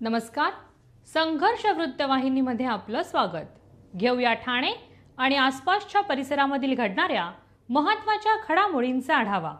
नमस्कार. संघर्ष वृत्तवाहिनीमध्ये आपलं स्वागत. घेऊया ठाणे आणि आसपासच्या परिसरामधील घडणाऱ्या महत्त्वाच्या घडामोडींचा आढावा.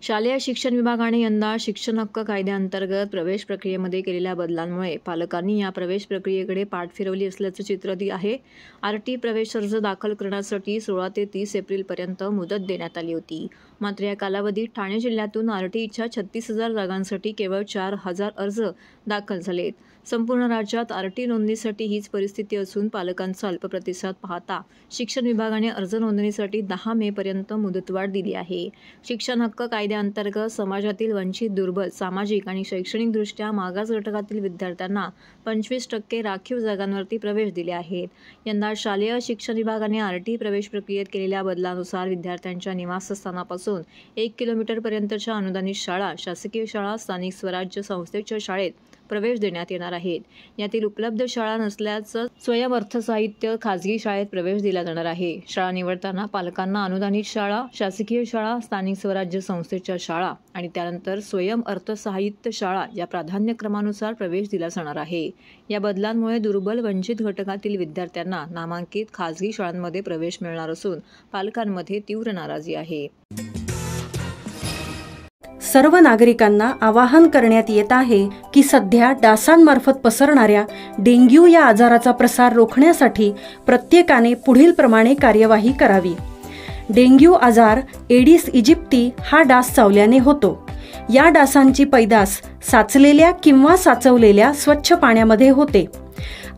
शालेय शिक्षण विभागाने यंदा शिक्षण हक्क कायद्याअंतर्गत प्रवेश प्रक्रियेमध्ये केलेल्या बदलांमुळे पालकांनी या प्रवेश प्रक्रियेकडे पाठ फिरवली असल्याचं चित्र आहे. आरटी प्रवेश अर्ज दाखल करण्यासाठी 16 ते 30 एप्रिलपर्यंत मुदत देण्यात आली होती. मात्र या कालावधीत ठाणे जिल्ह्यातून आरटीच्या 36,000 जागांसाठी केवळ 4,000 अर्ज दाखल झालेत. संपूर्ण राज्यात आरटी नोंदणीसाठी हीच परिस्थिती असून पालकांचा अल्प प्रतिसाद पाहता शिक्षण विभागाने अर्ज नोंदणीसाठी 10 मेपर्यंत मुदतवाढ दिली आहे. शिक्षण हक्क कायद्याअंतर्गत समाजातील वंचित, दुर्बल, सामाजिक आणि शैक्षणिकदृष्ट्या मागास घटकातील विद्यार्थ्यांना 25% राखीव जागांवरती प्रवेश दिले आहेत. यंदा शालेय शिक्षण विभागाने आरटी प्रवेश प्रक्रियेत केलेल्या बदलानुसार विद्यार्थ्यांच्या निवासस्थानापासून 1 किलोमीटरपर्यंतच्या अनुदानित शाळा, शासकीय शाळा, स्थानिक स्वराज्य संस्थेच्या शाळेत प्रवेश देण्यात येणार आहेत. यातील उपलब्ध शाळा नसल्याचं स्वयंअर्थसहाय्यित खाजगी शाळेत प्रवेश दिला जाणार आहे. शाळा निवडताना पालकांना अनुदानित शाळा, शासकीय शाळा, स्थानिक स्वराज्य संस्थेच्या शाळा आणि त्यानंतर स्वयंअर्थसहाय्यित शाळा या प्राधान्यक्रमानुसार प्रवेश दिला जाणार आहे. या बदलांमुळे दुर्बल, वंचित घटकातील विद्यार्थ्यांना नामांकित खाजगी शाळांमध्ये प्रवेश मिळणार असून पालकांमध्ये तीव्र नाराजी आहे. सर्व नागरिकांना आवाहन करण्यात येत आहे की सध्या डासांमार्फत पसरणाऱ्या डेंग्यू या आजाराचा प्रसार रोखण्यासाठी प्रत्येकाने पुढील प्रमाणे कार्यवाही करावी. डेंग्यू आजार एडिस इजिप्ती हा डास चावल्याने होतो. या डासांची पैदास साचलेल्या किंवा साचवलेल्या स्वच्छ पाण्यामध्ये होते.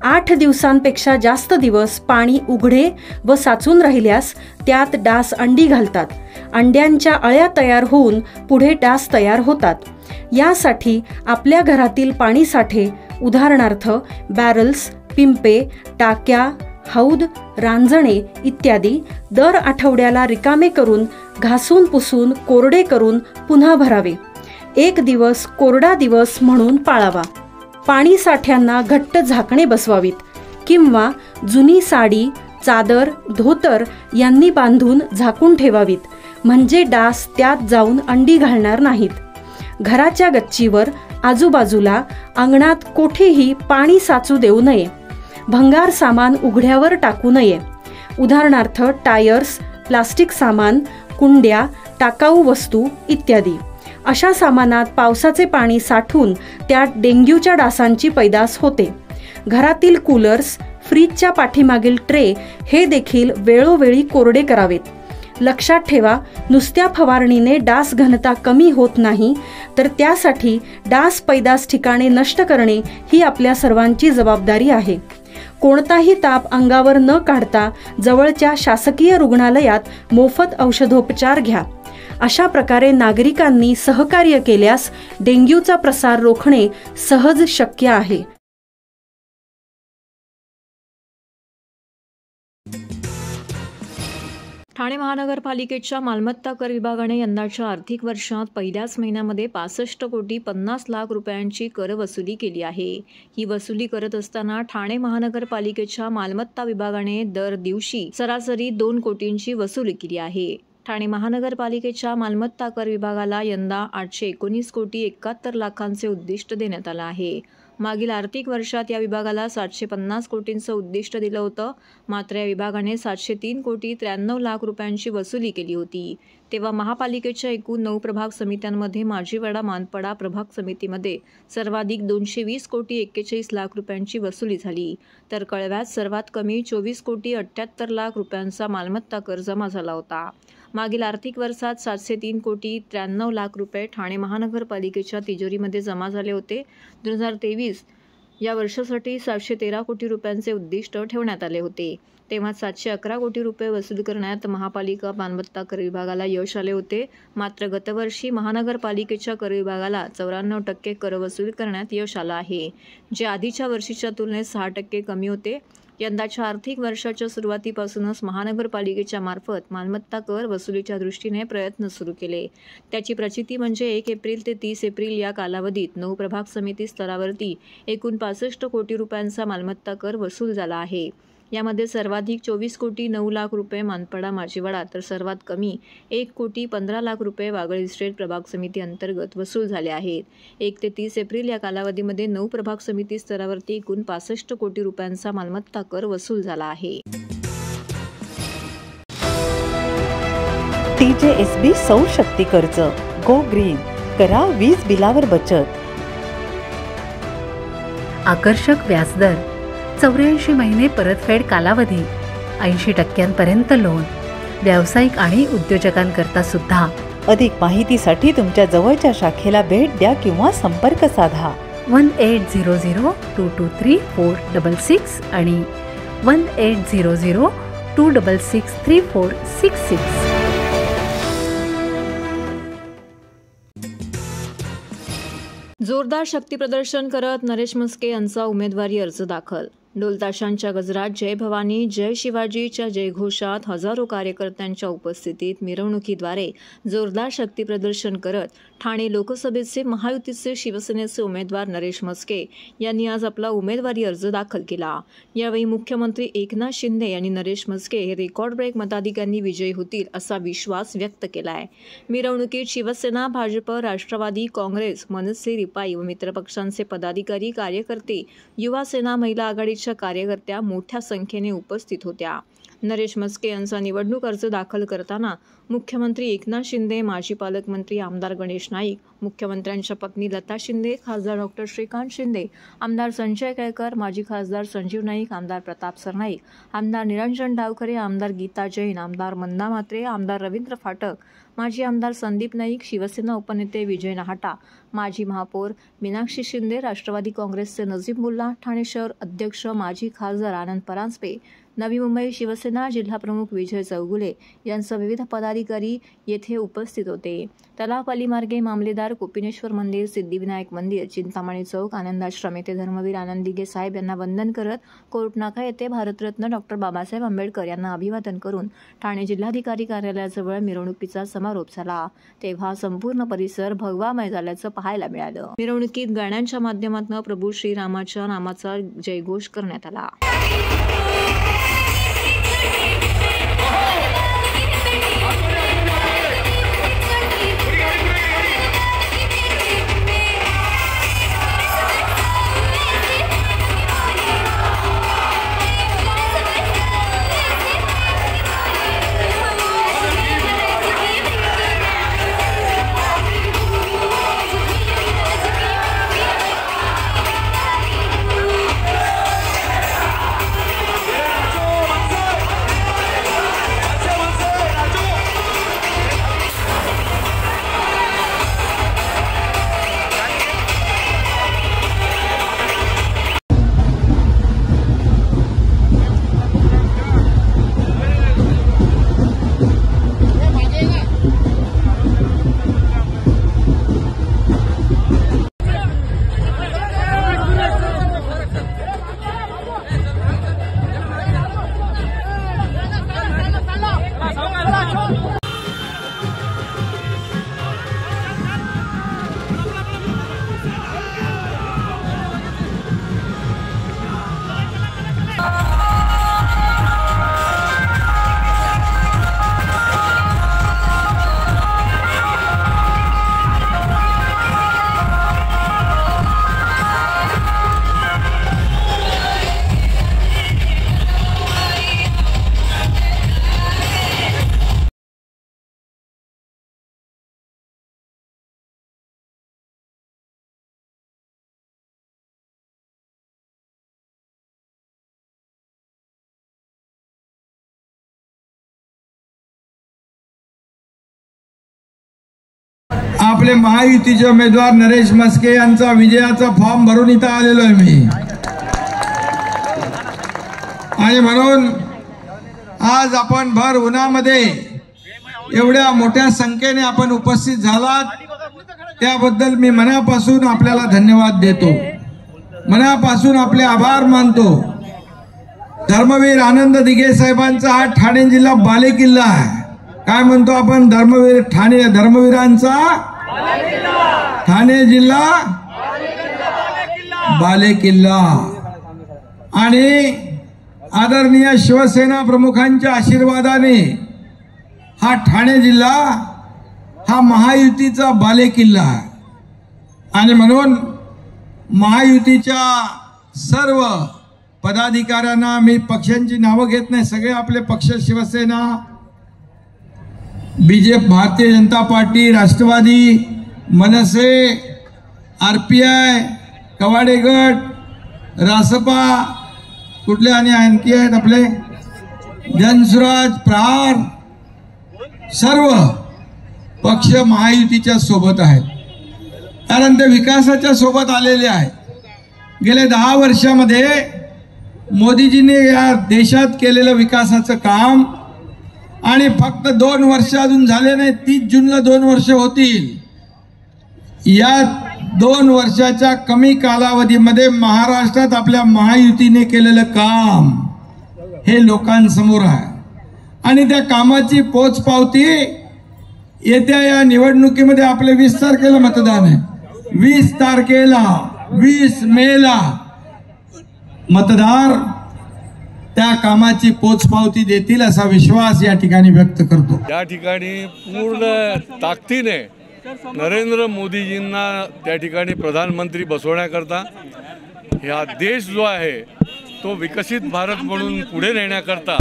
8 दिवसांपेक्षा जास्त दिवस पाणी उघडे व साचून राहिल्यास त्यात डास अंडी घालतात. अंड्यांच्या अळ्या तयार होऊन पुढे डास तयार होतात. यासाठी आपल्या घरातील पाणी साठे, उदाहरणार्थ बॅरल्स, पिंपे, टाक्या, हौद, रांजणे इत्यादी दर आठवड्याला रिकामे करून घासून पुसून कोरडे करून पुन्हा भरावे. 1 दिवस कोरडा दिवस म्हणून पाळावा. पाणी साठ्यांना घट्ट झाकणे बसवावीत किंवा जुनी साडी, चादर, धोतर यांनी बांधून झाकून ठेवावीत, म्हणजे डास त्यात जाऊन अंडी घालणार नाहीत. घराच्या गच्चीवर, आजूबाजूला, अंगणात कोठेही पाणी साचू देऊ नये. भंगार सामान उघड्यावर टाकू नये, उदाहरणार्थ टायर्स, प्लास्टिक सामान, कुंड्या, टाकाऊ वस्तू इत्यादी. अशा सामानात पावसाचे पाणी साठून त्यात डेंग्यूच्या डासांची पैदास होते. घरातील कूलर्स, फ्रीजच्या पाठीमागील ट्रे हे देखील वेळोवेळी कोरडे करावेत. लक्षात ठेवा, नुसत्या फवारणीने डास घनता कमी होत नाही, तर त्यासाठी डास पैदास ठिकाणे नष्ट करणे ही आपल्या सर्वांची जबाबदारी आहे. कोणताही ताप अंगावर न काढता जवळच्या शासकीय रुग्णालयात मोफत औषधोपचार घ्या. अशा प्रकारे नागरिकांनी सहकार्य केल्यास डेंग्यूचा प्रसार रोखणे सहज शक्य आहे. ठाणे महानगरपालिकेच्या मालमत्ता कर विभागाने यंदाच्या आर्थिक वर्षात पहिल्याच महिन्यामध्ये 65,50,00,000 रुपयांची कर वसुली केली आहे. ही वसुली करत असताना ठाणे महानगरपालिकेच्या मालमत्ता विभागाने दर दिवशी सरासरी 2 कोटींची वसुली केली आहे. ठाणे महानगरपालिकेच्या मालमत्ता कर विभागाला यंदा 819 कोटी 71 लाखांचे उद्दिष्ट देण्यात आलं आहे. मागील आर्थिक वर्षात या विभागाला 750 कोटींचं उद्दिष्ट दिलं होतं. मात्र या विभागाने 703 कोटी 93 लाख रुपयांची वसुली केली होती. तेव्हा महापालिकेच्या एकूण 9 प्रभाग समित्यांमध्ये माजीवाडा मानपाडा प्रभाग समितीमध्ये सर्वाधिक 220 कोटी 41 लाख रुपयांची वसुली झाली, तर कळव्यात सर्वात कमी 24 कोटी 78 लाख रुपयांचा मालमत्ता कर जमा झाला होता. मागील आर्थिक वर्षात 703 कोटी 93 लाख रुपये ठाणे महानगरपालिकेच्या तिजोरीमध्ये जमा झाले होते. 2023 या वर्षासाठी 713 कोटी रुपयांचे उद्दिष्ट ठेवण्यात आले होते. तेव्हा 711 कोटी रुपये वसूल करण्यात महापालिका मालमत्ता कर विभागाला यश आले होते. मात्र गतवर्षी महानगरपालिकेच्या कर विभागाला 94% कर वसूल करण्यात यश आलं आहे, जे आधीच्या वर्षीच्या तुलनेत 6% कमी होते. यंदाच्या आर्थिक वर्षाच्या सुरुवातीपासूनच महानगरपालिकेच्या मार्फत मालमत्ता कर वसुलीच्या दृष्टीने प्रयत्न सुरू केले. त्याची प्रचिती म्हणजे 1 एप्रिल ते 30 एप्रिल या कालावधीत 9 प्रभाग समिती स्तरावरती एकूण 65 कोटी रुपयांचा मालमत्ता कर वसूल झाला आहे. यामध्ये सर्वाधिक 24,09,00,000 रुपये मानपाडा माजीवाडा तर सर्वात कमी 1,15,00,000 रुपये वागळ इस्टेट प्रभाग समिती अंतर्गत वसूल झाले आहेत. 1 ते 30 एप्रिल या कालावधीमध्ये 9 प्रभाग समिती स्तरावरती एकूण 65 कोटी रुपयांचा मालमत्ता कर वसूल झाला आहे. TJSB सौर शक्ती कर्ज गो ग्रीन, करा वीज बिलावर बचत. आकर्षक व्याजदर, 84 महिने परतफेड कालावधी, 80% लोन, व्यावसायिक आणि उद्योजकांकरता सुद्धा. अधिक माहितीसाठी तुमच्या जवळच्या शाखेला भेट द्या किंवा संपर्क साधा. 1800-223-466 आणि 1800-266-3466. जोरदार शक्तीप्रदर्शन करत नरेश म्हस्के यांचा उमेदवारी अर्ज दाखल. ढोलताशांच्या गजरात जय भवानी जय शिवाजीच्या जयघोषात हजारो कार्यकर्त्यांच्या उपस्थितीत मिरवणुकीद्वारे जोरदार शक्तीप्रदर्शन करत ठाणे लोकसभेचे महायुतीचे शिवसेनेचे उमेदवार नरेश म्हस्के यांनी आज आपला उमेदवारी अर्ज दाखल केला. यावेळी मुख्यमंत्री एकनाथ शिंदे यांनी नरेश म्हस्के हे रेकॉर्ड ब्रेक मताधिक्यांनी विजयी होतील असा विश्वास व्यक्त केला आहे. मिरवणुकीत शिवसेना, भाजप, राष्ट्रवादी काँग्रेस, मनसे, रिपाई व मित्रपक्षांचे पदाधिकारी, कार्यकर्ते, युवा सेना, महिला आघाडीच्या कार्यकर्त्या मोठ्या संख्येने उपस्थित होत्या. नरेश म्हस्के यांचा निवडणूक अर्ज दाखल करताना मुख्यमंत्री एकनाथ शिंदे, माजी पालकमंत्री आमदार गणेश नाईक, मुख्यमंत्र्यांच्या पत्नी लता शिंदे, खासदार डॉक्टर श्रीकांत शिंदे, आमदार संजय केळकर, माजी खासदार संजीव नाईक, आमदार प्रताप सरनाईक, आमदार निरंजन डावखरे, आमदार गीता जैन, आमदार मंदा म्हात्रे, आमदार रवींद्र फाटक, माजी आमदार संदीप नाईक, शिवसेना उपनेते विजय नाहटा, माजी महापौर मीनाक्षी शिंदे, राष्ट्रवादी काँग्रेसचे नजीब मुल्ला, ठाणे शहर अध्यक्ष माजी खासदार आनंद परांजपे, नवी मुंबई शिवसेना जिल्हाप्रमुख विजय चौगुले यांसह विविध पदाधिकारी येथे उपस्थित होते. तलाव पालीमार्गे मामलेदार, कोपिनेश्वर मंदिर, सिद्धिविनायक मंदिर, चिंतामणी चौक, आनंदाश्रम येथे धर्मवीर आनंद दिघे साहेब यांना वंदन करत कोर्ट नाका येथे भारतरत्न डॉक्टर बाबासाहेब आंबेडकर यांना अभिवादन करून ठाणे जिल्हाधिकारी कार्यालयाजवळ मिरवणुकीचा समारोप झाला. तेव्हा संपूर्ण परिसर भगवामय झाल्याचं पाहायला मिळालं. मिरवणुकीत गाण्यांच्या माध्यमातून प्रभू श्रीरामाच्या नामाचा जयघोष करण्यात आला. आपले महायुतीचे उमेदवार नरेश म्हस्के यांचा विजयाचा फॉर्म भरून इथं आलेलो आहे मी. आणि म्हणून आज आपण भर उन्हामध्ये एवढ्या मोठ्या संख्येने आपण उपस्थित झालात त्याबद्दल मी मनापासून आपल्याला धन्यवाद देतो. मनापासून आपले आभार मानतो. धर्मवीर आनंद दिघे साहेबांचा हा ठाणे जिल्हा बालेकिल्ला आहे. काय म्हणतो आपण? धर्मवीर ठाणे, धर्मवीरांचा ठाणे जिल्हा बालेकिल्ला. आणि आदरणीय शिवसेना प्रमुखांच्या आशीर्वादाने हा ठाणे जिल्हा हा महायुतीचा बालेकिल्ला आहे आणि म्हणून महायुतीच्या सर्व पदाधिकाऱ्यांना, मी पक्षांची नावं घेत नाही, सगळे आपले पक्ष शिवसेना, बीजेपी, भारतीय जनता पार्टी, राष्ट्रवादी, मनसे, RPI, कवाडे गट, रासपा, कुठले आणि आणखी आहेत आपले जनसुराज, प्रहार, सर्व पक्ष महायुतीच्या सोबत आहेत. कारण ते विकासाच्या सोबत आलेले आहेत. गेल्या 10 वर्षामध्ये मोदीजींनी या देशात केलेलं विकासाचं काम, आणि फक्त 2 वर्ष अजून झाले नाही, 30 जूनला 2 वर्ष होतील. या 2 वर्षाच्या कमी कालावधीमध्ये महाराष्ट्रात आपल्या महायुतीने केलेलं काम हे लोकांसमोर आहे आणि त्या कामाची पोचपावती येत्या या निवडणुकीमध्ये आपले 20 तारखेला मतदान आहे. 20 तारखेला 20 मेला मतदार त्या कामाची पोचपावती देतील असा विश्वास या ठिकाणी व्यक्त करतो. या ठिकाणी पूर्ण ताकदीने नरेंद्र मोदीजींना त्या ठिकाणी प्रधानमंत्री बसवण्याकरता हा देश जो आहे तो विकसित भारत म्हणून पुढे नेण्याकरता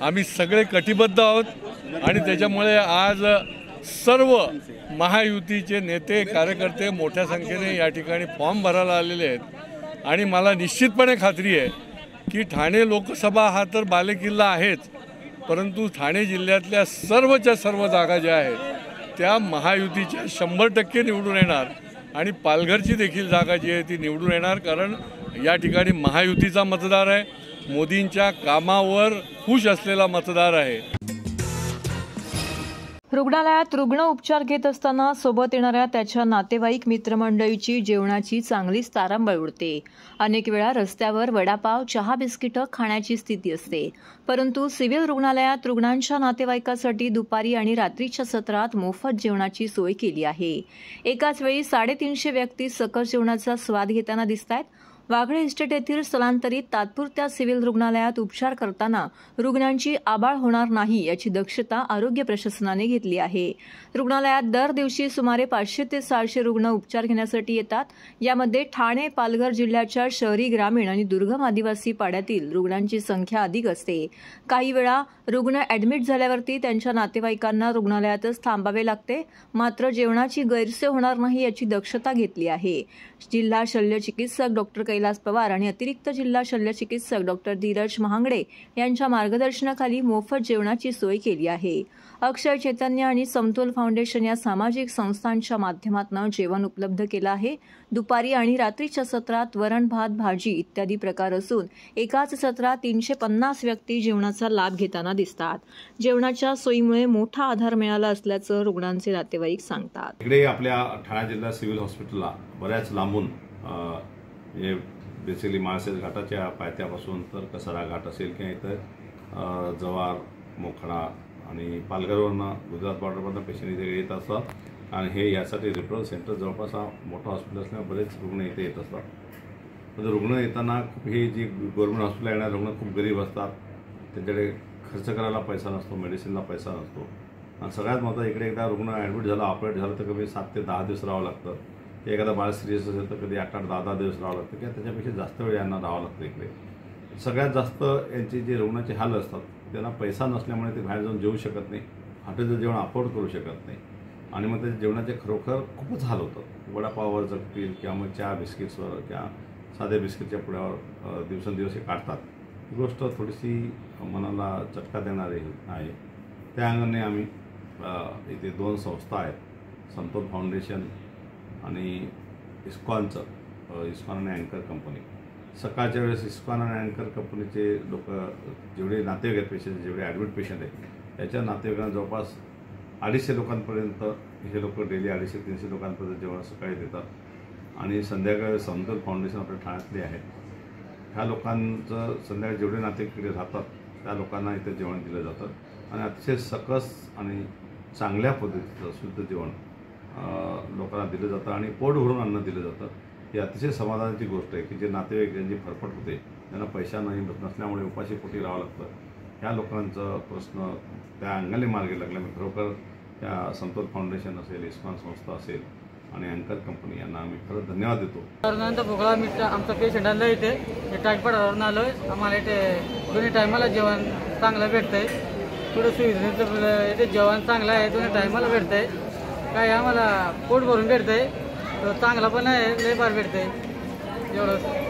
आम्ही सगळे कटिबद्ध आहोत. आणि त्याच्यामुळे आज सर्व महायुतीचे नेते, कार्यकर्ते मोठ्या संख्येने या ठिकाणी फॉर्म भरायला आलेले आहेत. आणि मला निश्चितपणे खात्री आहे की ठाणे लोकसभा हा तर बालेकिल्ला आहेच, परंतु ठाणे जिल्ह्यातल्या सर्वच्या सर्व जागा ज्या आहेत त्या महायुतीच्या 100% निवडून येणार. आणि पालघरची देखील जागा जी आहे ती निवडून येणार, कारण या ठिकाणी महायुतीचा मतदार आहे, मोदींच्या कामावर खुश असलेला मतदार आहे. रुग्णालयात रुग्ण उपचार घेत असताना सोबत येणाऱ्या त्याच्या नातेवाईक मित्रमंडळीची जेवणाची चांगलीच तारांबळ उडते. अनेक वेळा रस्त्यावर वडापाव, चहा, बिस्किटं खाण्याची स्थिती असते. परंतु सिव्हिल रुग्णालयात रुग्णांच्या नातेवाईकासाठी दुपारी आणि रात्रीच्या सत्रात मोफत जेवणाची सोय केली आहे. एकाच वेळी 350 व्यक्ती सकस जेवणाचा स्वाद घेताना दिसतायत. वाघळे इस्टेट येथील स्थलांतरित तात्पुरत्या सिव्हिल रुग्णालयात उपचार करताना रुग्णांची आबाळ होणार नाही याची दक्षता आरोग्य प्रशासनाने घेतली आहे. रुग्णालयात दर दिवशी सुमारे 500 ते 600 रुग्ण उपचार घेण्यासाठी येतात. यामध्ये ठाणे, पालघर जिल्ह्याच्या शहरी, ग्रामीण आणि दुर्गम आदिवासी पाड्यातील रुग्णांची संख्या अधिक असते. काही वेळा रुग्ण ऍडमिट झाल्यावरती त्यांच्या नातेवाईकांना रुग्णालयातच थांबावे लागते. मात्र जेवणाची गैरसोय होणार नाही याची दक्षता घेतली आहे. जिल्हा शल्य चिकित्सक डॉक्टर कैलास पवार आणि अतिरिक्त जिल्हा शल्य चिकित्सक डॉक्टर धीरज महांगडे यांच्या मार्गदर्शनाखाली मोफत जेवणाची सोय केली आहे. अक्षय चैतन्य आणि समतोल फाउंडेशन या सामाजिक संस्थांच्या माध्यमातून जेवण उपलब्ध केलं आहे. दुपारी आणि रात्रीच्या सत्रात वरण, भात, भाजी इत्यादी प्रकार असून एकाच सत्रात 350 व्यक्ती जेवणाचा लाभ घेताना दिसतात. जेवणाच्या सोयीमुळे मोठा आधार मिळाला असल्याचं रुग्णांचे नातेवाईक सांगतात. इकडे आपल्या ठाणे जिल्हा सिव्हिल हॉस्पिटलला बऱ्याच लांबून म्हणजे बेसिकली माळशेज घाटाच्या पायथ्यापासून तर कसारा घाट असेल किंवा इथं जव्हार, मोखडा आणि पालघरवरनं गुजरात बॉर्डरवरनं पेशंट इथे येत असतात. आणि हे यासाठी रेफरल सेंटर जवळपास हा मोठा हॉस्पिटल असल्यामुळे बरेच रुग्ण इथे येत असतात. पण रुग्ण येताना खूप हे जी गव्हर्नमेंट हॉस्पिटल येणारे रुग्ण खूप गरीब असतात. त्यांच्याकडे खर्च करायला पैसा नसतो, मेडिसिनला पैसा नसतो. आणि सगळ्यात महत्त्वाचं इकडे एकदा रुग्ण ॲडमिट झाला, ऑपरेट झालं तर कमी 7 ते 10 दिवस राहावं लागतं. एखादा बाळ सिरियस असेल तर कधी 8-8, 10-10 दिवस राहावं लागतं किंवा त्याच्यापेक्षा जास्त वेळ यांना राहावं लागतं इकडे. सगळ्यात जास्त यांचे जे रुग्णाचे हाल असतात त्यांना पैसा नसल्यामुळे ते बाहेर जाऊन जेवू शकत नाही, हॉटेलचं जेवण अफोर्ड करू शकत नाही. आणि मग त्याच्या जेवणाचे खरोखर खूपच हाल होतं. वडापाववर जगतील किंवा मग चहा बिस्किट्सवर किंवा साध्या बिस्किटच्या पुड्यावर दिवसेंदिवस हे काढतात. ही गोष्ट थोडीशी मनाला चटका देणारी आहे. त्या अंगाने आम्ही इथे 2 संस्था आहेत, समतोल फाउंडेशन आणि इस्कॉनचं, इस्कॉन आणि अँकर कंपनी. सकाळच्या वेळेस इस्कॉन आणि अँकर कंपनीचे लोक जेवढे नातेवाईक आहेत पेशंट, जेवढे ॲडमिट पेशंट आहेत त्याच्या नातेवाईकांना जवळपास 250 लोकांपर्यंत हे लोक डेली 250-300 लोकांपर्यंत जेवण सकाळी देतात. आणि संध्याकाळी समतोल फाउंडेशन आपल्या ठाण्यातले आहे. ह्या लोकांचं संध्याकाळी जेवढे नातेवाईकडे राहतात त्या लोकांना इथे जेवण दिलं जातं. आणि अतिशय सकस आणि चांगल्या पद्धतीचं शुद्ध जेवण लोकांना दिलं जातं आणि पोट भरून अन्न दिलं जातं. ही अतिशय समाधानाची गोष्ट आहे की जे नातेवाईक ज्यांची फरफट होते त्यांना पैसा नाही नसल्यामुळे उपाशीपोटी राहावं लागतं. ह्या लोकांचा प्रश्न त्या अंगाने मार्गी लागला. मी खरोखर त्या संतोष फाउंडेशन असेल, इस्कॉन संस्था असेल आणि अँकर कंपनी यांना आम्ही खरंच धन्यवाद देतो. रुग्णांचा भोगळा मी आमचा पेशंट आलं इथे टायफॉइडवरून आलो आहे. आम्हाला इथे दोन्ही टायमाला जेवण चांगलं भेटतं आहे. थोडं सुविधेचं इथे जेवण चांगलं आहे, दोन्ही टायमाला भेटतं आहे. काय आम्हाला पोट भरून भेटतं आहे, चांगला पण आहे, लय बार भेटतं आहे एवढं.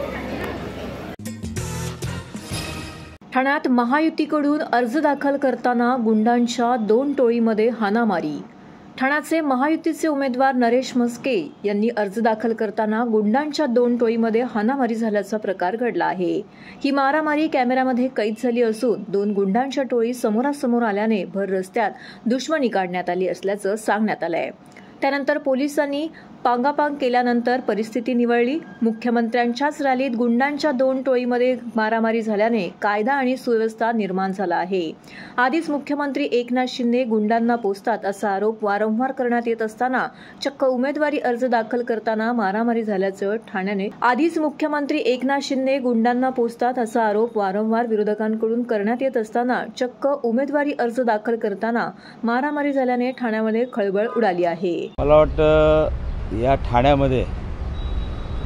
ठाण्यात महायुतीकडून अर्ज दाखल करताना गुंडांच्या 2 टोळीमध्ये हाणामारी. ठाण्याचे महायुतीचे उमेदवार नरेश म्हस्के यांनी अर्ज दाखल करताना गुंडांच्या 2 टोळीमध्ये हाणामारी झाल्याचा प्रकार घडला आहे. ही मारामारी कॅमेऱ्यामध्ये कैद झाली असून 2 गुंडांच्या टोळी समोरासमोर आल्याने भर रस्त्यात दुश्मनी काढण्यात आली असल्याचं सांगण्यात आलंय. त्यानंतर पोलिसांनी पांगापांग केल्यानंतर परिस्थिती निवळली. मुख्यमंत्र्यांच्याच रॅलीत गुंडांच्या 2 टोळीमध्ये मारामारी झाल्याने कायदा आणि सुव्यवस्था निर्माण झाला आहे. आधीच मुख्यमंत्री एकनाथ शिंदे गुंडांना पोसतात असा आरोप वारंवार करण्यात येत असताना चक्क उमेदवारी अर्ज दाखल करताना मारामारी झाल्याचं ठाण्याने आधीच मुख्यमंत्री एकनाथ शिंदे गुंडांना पोसतात असा आरोप वारंवार विरोधकांकडून करण्यात येत असताना चक्क उमेदवारी अर्ज दाखल करताना मारामारी झाल्याने ठाण्यामध्ये खळबळ उडाली आहे. मला वाटतं या ठाण्यामध्ये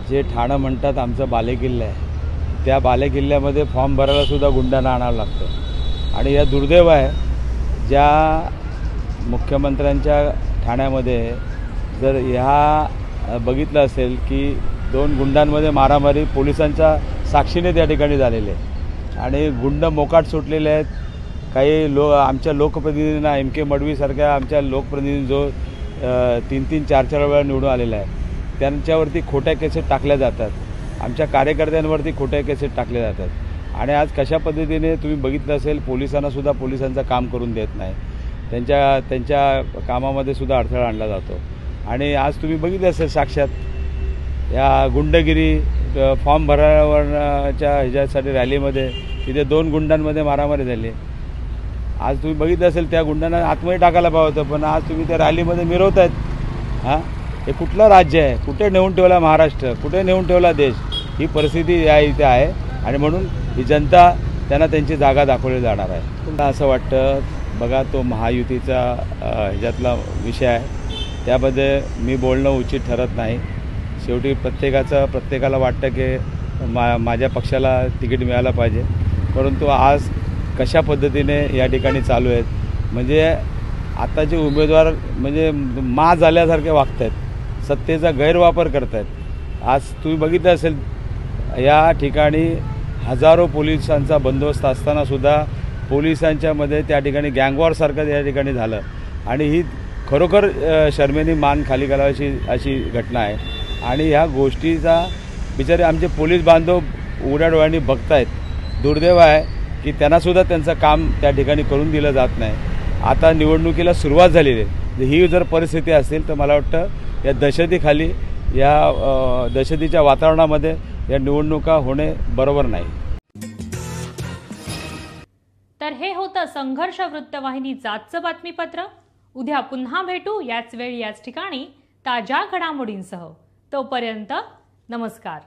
जे ठाणं म्हणतात आमचं बालेकिल्ला आहे, त्या बालेकिल्ल्यामध्ये फॉर्म भरायला सुद्धा गुंडांना आणावं लागतं. आणि या दुर्दैव आहे ज्या मुख्यमंत्र्यांच्या ठाण्यामध्ये जर ह्या बघितलं असेल की 2 गुंडांमध्ये मारामारी पोलिसांच्या साक्षीने त्या ठिकाणी झालेले आणि गुंड मोकाट सुटलेले आहेत. काही आमच्या लोकप्रतिनिधींना MK मडवीसारख्या आमच्या लोकप्रतिनिधी जो 3-3, 4-4 वेळा निवडून आलेला आहे, त्यांच्यावरती खोट्या केसेस टाकल्या जातात. आमच्या कार्यकर्त्यांवरती खोट्या केसेस टाकल्या जातात. आणि आज कशा पद्धतीने तुम्ही बघितलं असेल पोलिसांना सुद्धा पोलिसांचं काम करून देत नाही, त्यांच्या कामामध्ये सुद्धा अडथळा आणला जातो. आणि आज तुम्ही बघितलं असेल साक्षात या गुंडगिरी फॉर्म भरण्याच्या ह्याच्यासाठी रॅलीमध्ये तिथे 2 गुंडांमध्ये मारामारी झाली. आज तुम्ही बघितलं असेल त्या गुंडांना आतमध्ये टाकायला पाहिजे होतं, पण आज तुम्ही त्या रॅलीमध्ये मिरवतायत. हे कुठलं राज्य आहे? कुठे नेऊन ठेवला महाराष्ट्र? कुठे नेऊन ठेवला देश? ही परिस्थिती या इथे आहे आणि म्हणून ही जनता त्यांना त्यांची जागा दाखवली जाणार आहे. मला असं वाटतं बघा, तो महायुतीचा ह्याच्यातला विषय आहे, त्यामध्ये मी बोलणं उचित ठरत नाही. शेवटी प्रत्येकाला वाटतं की माझ्या पक्षाला तिकीट मिळालं पाहिजे. परंतु आज कशा पद्धतीने या ठिकाणी चालू आहेत, म्हणजे आताचे उमेदवार म्हणजे झाल्यासारखे वागत आहेत, सत्तेचा गैरवापर करत आहेत. आज तुम्ही बघितलं असेल या ठिकाणी हजारो पोलिसांचा बंदोबस्त असतानासुद्धा पोलिसांच्यामध्ये त्या ठिकाणी गँगवॉरसारखं या ठिकाणी झालं. आणि ही खरोखर शर्मेने मान खाली घालावी अशी घटना आहे. आणि ह्या गोष्टीचा बिचारे आमचे पोलीस बांधव उघड्या डोळ्यांनी बघतायत. दुर्दैव आहे की त्यांनासुद्धा त्यांचं काम त्या ठिकाणी करून दिलं जात नाही. आता निवडणुकीला सुरुवात झालेली आहे. ही जर परिस्थिती असेल तर मला वाटतं या दहशतीखाली, या दहशतीच्या वातावरणामध्ये या निवडणुका होणे बरोबर नाही. तर हे होतं संघर्ष वृत्तवाहिनीचं आजचं बातमीपत्र. उद्या पुन्हा भेटू याच वेळी याच ठिकाणी ताज्या घडामोडींसह. तोपर्यंत नमस्कार.